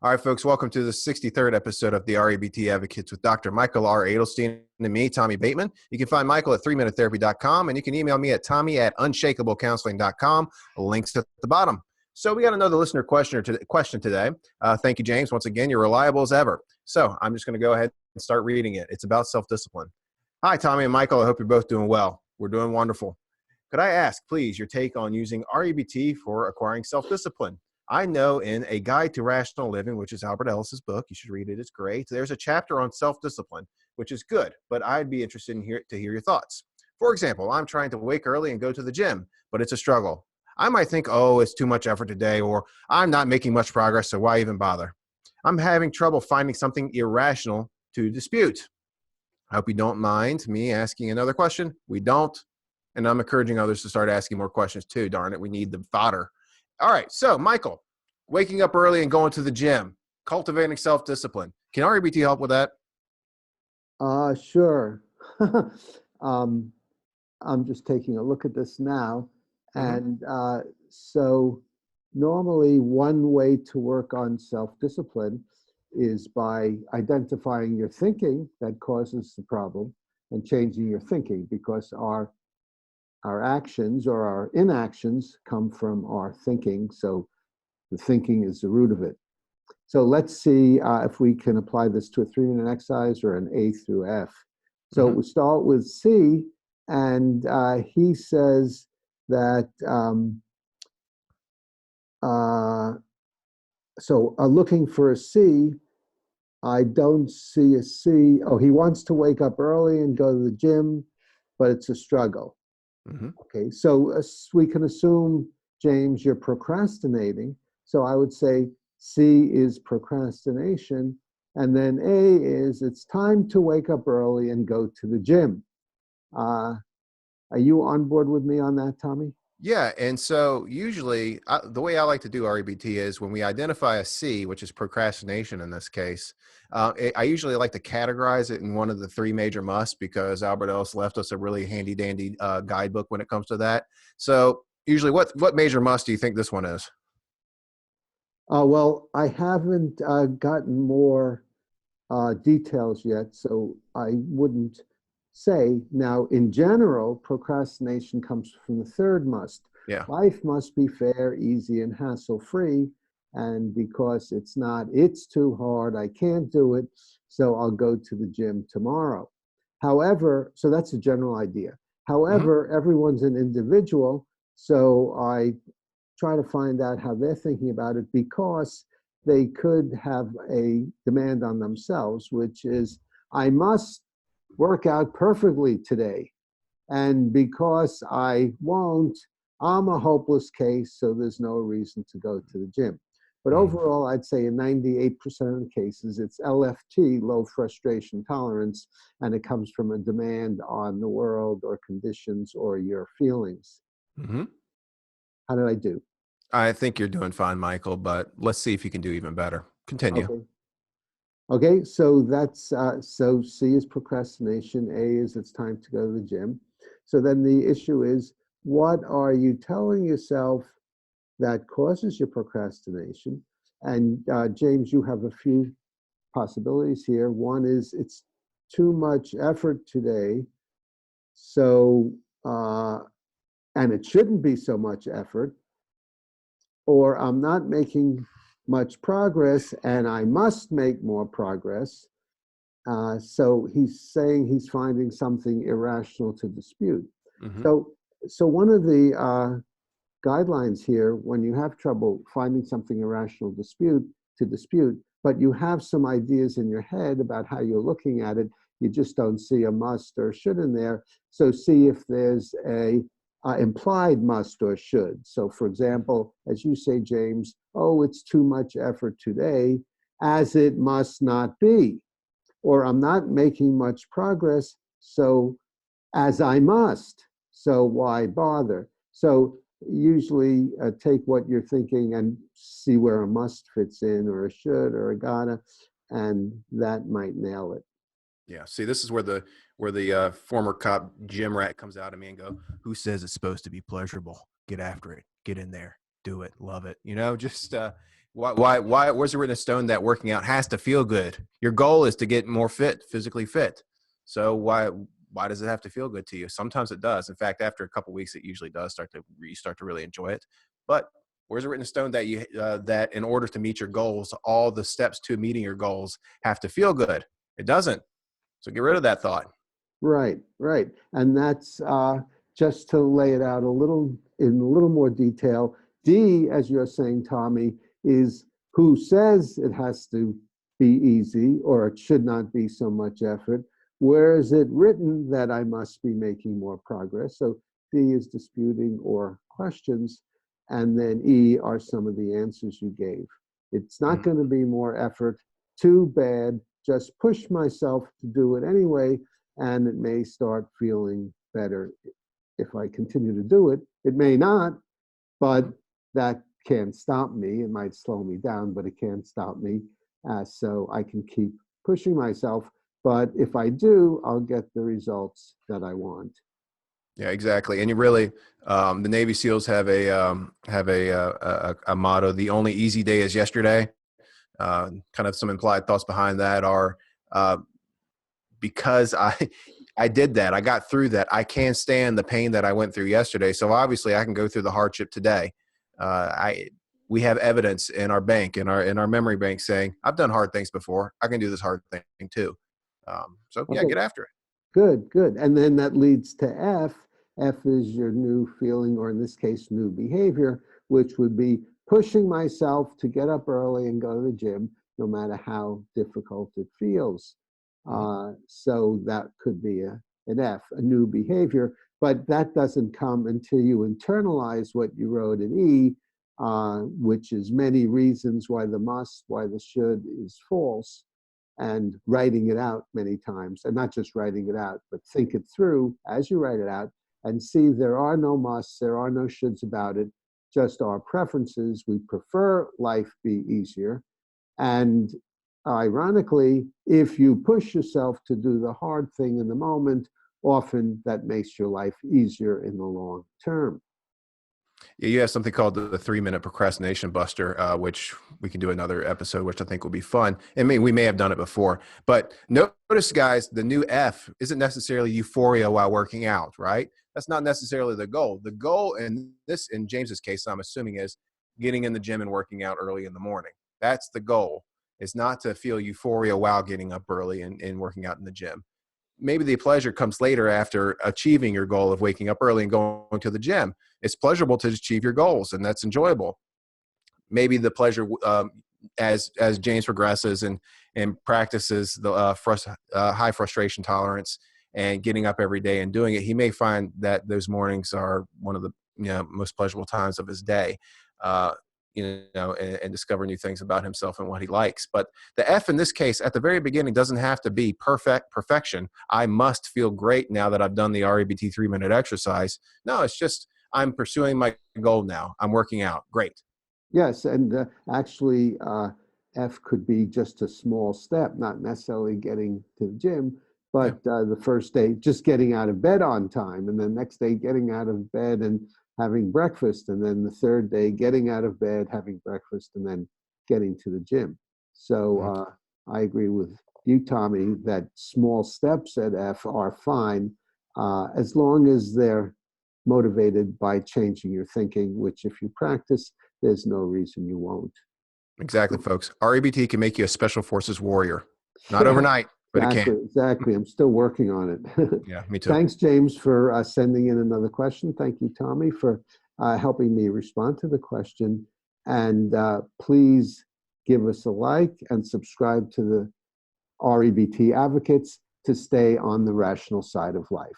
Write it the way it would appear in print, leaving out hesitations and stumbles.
All right, folks, welcome to the 63rd episode of the REBT Advocates with Dr. Michael R. Adelstein and me, Tommy Bateman. You can find Michael at 3minutetherapy.com, and you can email me at tommy@unshakablecounseling.com. Links at the bottom. So we got another listener question today. Thank you, James. Once again, you're reliable as ever. So I'm just going to go ahead and start reading it. It's about self-discipline. Hi, Tommy and Michael. I hope you're both doing well. We're doing wonderful. Could I ask, please, your take on using REBT for acquiring self-discipline? I know in A Guide to Rational Living, which is Albert Ellis's book, you should read it, it's great. There's a chapter on self-discipline, which is good, but I'd be interested to hear your thoughts. For example, I'm trying to wake early and go to the gym, but it's a struggle. I might think, oh, it's too much effort today, or I'm not making much progress, so why even bother? I'm having trouble finding something irrational to dispute. I hope you don't mind me asking another question. We don't, and I'm encouraging others to start asking more questions too. Darn it, we need the fodder. All right, so Michael, waking up early and going to the gym, cultivating self-discipline. Can REBT help with that? Sure. I'm just taking a look at this now. And so normally one way to work on self-discipline is by identifying your thinking that causes the problem and changing your thinking, because our actions or our inactions come from our thinking. So the thinking is the root of it. So let's see if we can apply this to a 3-minute exercise or an A through F. So we start with C, and he says that, looking for a C, I don't see a C. Oh, he wants to wake up early and go to the gym, but it's a struggle. Okay, so we can assume, James, you're procrastinating. So I would say C is procrastination, and then A is it's time to wake up early and go to the gym. Are you on board with me on that, Tommy? Yeah, and so usually the way I like to do REBT is when we identify a C, which is procrastination in this case, I usually like to categorize it in one of the 3 major musts, because Albert Ellis left us a really handy-dandy guidebook when it comes to that. So usually what major must do you think this one is? Well, I haven't gotten more details yet, so I wouldn't say. Now, in general, procrastination comes from the 3rd must. Yeah. Life must be fair, easy, and hassle-free. And because it's not, it's too hard, I can't do it, so I'll go to the gym tomorrow. However, so that's a general idea. However, everyone's an individual, so I try to find out how they're thinking about it, because they could have a demand on themselves, which is, I must work out perfectly today. And because I won't, I'm a hopeless case, so there's no reason to go to the gym. But overall, I'd say in 98% of the cases, it's LFT, low frustration tolerance, and it comes from a demand on the world or conditions or your feelings. How did I do? I think you're doing fine, Michael, but let's see if you can do even better. Continue. Okay, so that's so C is procrastination, A is it's time to go to the gym. So then the issue is, what are you telling yourself that causes your procrastination? And James, you have a few possibilities here. One is, it's too much effort today, so and it shouldn't be so much effort. Or I'm not making much progress and I must make more progress. So he's saying he's finding something irrational to dispute. So one of the guidelines here, when you have trouble finding something irrational to dispute, but you have some ideas in your head about how you're looking at it, you just don't see a must or should in there. So see if there's a implied must or should. So for example, as you say, James, oh, it's too much effort today, as it must not be. Or I'm not making much progress, so as I must, so why bother? So usually take what you're thinking and see where a must fits in, or a should, or a gotta, and that might nail it. Yeah. See, this is where the former cop gym rat comes out of me and go, who says it's supposed to be pleasurable? Get after it. Get in there. Do it. Love it. Just where's it written in stone that working out has to feel good? Your goal is to get more fit, physically fit. So why does it have to feel good to you? Sometimes it does. In fact, after a couple of weeks, it usually does you start to really enjoy it. But where's it written in stone that that in order to meet your goals, all the steps to meeting your goals have to feel good? It doesn't. So get rid of that thought. Right, right. And that's just to lay it out in a little more detail. D, as you're saying, Tommy, is who says it has to be easy or it should not be so much effort. Where is it written that I must be making more progress? So D is disputing or questions. And then E are some of the answers you gave. It's not going to be more effort. Too bad. Just push myself to do it anyway, and it may start feeling better if I continue to do it. It may not, but that can't stop me. It might slow me down, but it can't stop me. So I can keep pushing myself. But if I do, I'll get the results that I want. Yeah, exactly. And you really, the Navy SEALs have a motto: "The only easy day is yesterday." Kind of some implied thoughts behind that are because I did that, I got through that. I can stand the pain that I went through yesterday, so obviously I can go through the hardship today. We have evidence in our bank, in our memory bank, saying I've done hard things before. I can do this hard thing too. So yeah, Okay, get after it. good, good. And then that leads to F. F is your new feeling, or in this case, new behavior, which would be pushing myself to get up early and go to the gym, no matter how difficult it feels. So that could be an F, a new behavior, but that doesn't come until you internalize what you wrote in E, which is many reasons why the must, why the should is false, and writing it out many times, and not just writing it out, but think it through as you write it out and see there are no musts, there are no shoulds about it, just our preferences. We prefer life be easier. And ironically, if you push yourself to do the hard thing in the moment, often that makes your life easier in the long term. Yeah, you have something called the 3-minute procrastination buster, which we can do another episode, which I think will be fun. And we may have done it before, but notice, guys, the new F isn't necessarily euphoria while working out, right? That's not necessarily the goal. The goal in James's case, I'm assuming, is getting in the gym and working out early in the morning. That's the goal. It's not to feel euphoria while getting up early and working out in the gym. Maybe the pleasure comes later after achieving your goal of waking up early and going to the gym. It's pleasurable to achieve your goals, and that's enjoyable. Maybe the pleasure, as James progresses and practices the high frustration tolerance and getting up every day and doing it, he may find that those mornings are one of the most pleasurable times of his day. And discover new things about himself and what he likes. But the F in this case, at the very beginning, doesn't have to be perfection. I must feel great now that I've done the REBT 3-minute exercise. No, it's just I'm pursuing my goal now. I'm working out. Great. Yes, and actually, F could be just a small step, not necessarily getting to the gym, Yeah. but the first day, just getting out of bed on time, and the next day, getting out of bed and having breakfast, and then the third day, getting out of bed, having breakfast, and then getting to the gym. So I agree with you, Tommy, that small steps at F are fine as long as they're motivated by changing your thinking, which if you practice, there's no reason you won't. Exactly, folks. REBT can make you a special forces warrior. Not Yeah, overnight, but it can. exactly. I'm still working on it. Yeah, me too. Thanks, James, for sending in another question. Thank you, Tommy, for helping me respond to the question. And please give us a like and subscribe to the REBT Advocates to stay on the rational side of life.